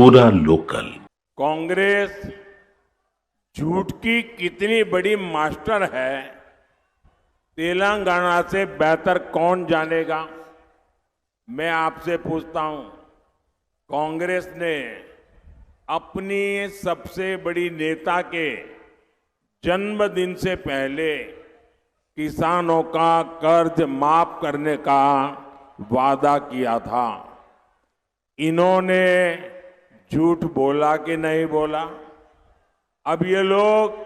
पूरा लोकल। कांग्रेस झूठ की कितनी बड़ी मास्टर है, तेलंगाना से बेहतर कौन जानेगा। मैं आपसे पूछता हूं, कांग्रेस ने अपनी सबसे बड़ी नेता के जन्मदिन से पहले किसानों का कर्ज माफ करने का वादा किया था। इन्होंने झूठ बोला कि नहीं बोला? अब ये लोग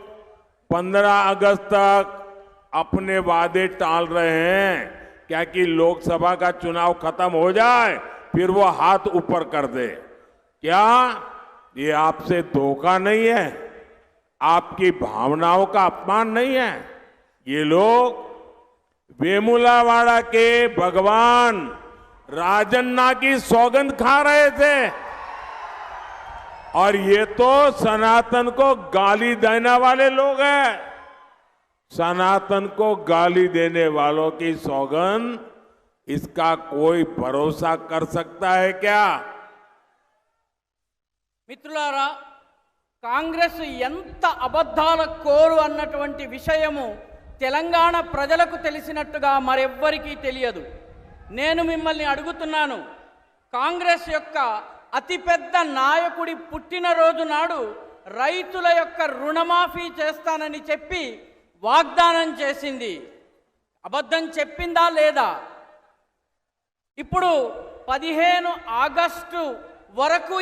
15 अगस्त तक अपने वादे टाल रहे हैं, क्या कि लोकसभा का चुनाव खत्म हो जाए फिर वो हाथ ऊपर कर दे। क्या ये आपसे धोखा नहीं है? आपकी भावनाओं का अपमान नहीं है? ये लोग वेमुलावाड़ा के भगवान राजन्ना की सौगंध खा रहे थे और ये तो सनातन को गाली देने वाले लोग हैं। सनातन को गाली देने वालों की सौगंध, इसका कोई भरोसा कर सकता है क्या? మిత్రులారా, కాంగ్రెస్ ఎంత అబద్ధాల కోరు అన్నటువంటి విషయము తెలంగాణ ప్రజలకు తెలిసినట్టుగా మరెవ్వరికీ తెలియదు. నేను మిమ్మల్ని అడుగుతున్నాను, కాంగ్రెస్ యొక్క అతిపెద్ద నాయకుడి పుట్టినరోజు నాడు రైతుల యొక్క రుణమాఫీ చేస్తానని చెప్పి వాగ్దానం చేసింది. అబద్ధం చెప్పిందా లేదా? ఇప్పుడు 15 ఆగస్టు వరకు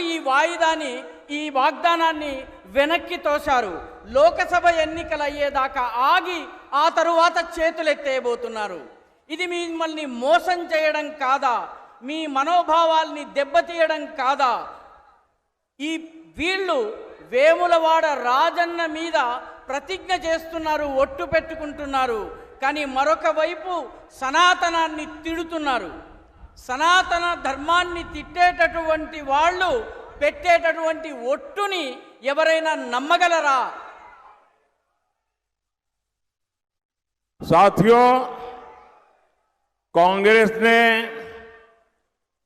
ఈ వాగ్దానాన్ని వెనక్కి తోశారు. లోకసభ ఎన్నికలు అయ్యేదాకా ఆగి ఆ తరువాత చేతులెత్తేయబోతున్నారు. ఇది మిమ్మల్ని మోసం చేయడం కాదా? మీ మనోభావాల్ని దెబ్బతీయడం కాదా? వీళ్ళు వేములవాడ రాజన్న మీద ప్రతిజ్ఞ చేస్తున్నారు, ఒట్టు పెట్టుకుంటున్నారు. కానీ మరొక వైపు సనాతనాన్ని తిడుతున్నారు. సనాతన ధర్మాన్ని తిట్టేటటువంటి వాళ్ళు పెట్టేటటువంటి ఒట్టుని ఎవరైనా నమ్మగలరా? साथियों, कांग्रेस ने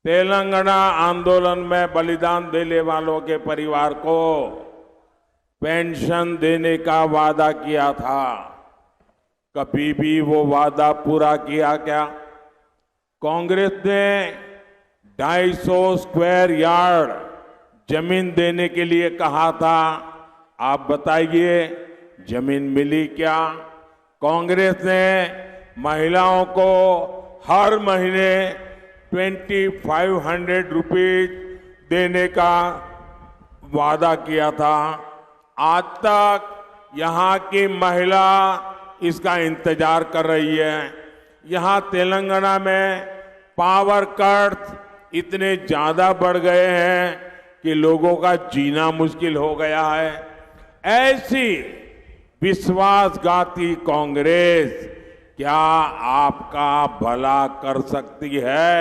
तेलंगाना आंदोलन में बलिदान देने वालों के परिवार को पेंशन देने का वादा किया था। कभी भी वो वादा पूरा किया क्या? कांग्रेस ने 250 स्क्वायर यार्ड जमीन देने के लिए कहा था। आप बताइए, जमीन मिली क्या? कांग्रेस ने महिलाओं को हर महीने 2500 रुपीज देने का वादा किया था। आज तक यहाँ की महिला इसका इंतजार कर रही है। यहाँ तेलंगाना में पावर कट इतने ज्यादा बढ़ गए हैं कि लोगों का जीना मुश्किल हो गया है। ऐसी विश्वासघाती कांग्रेस क्या आपका भला कर सकती है?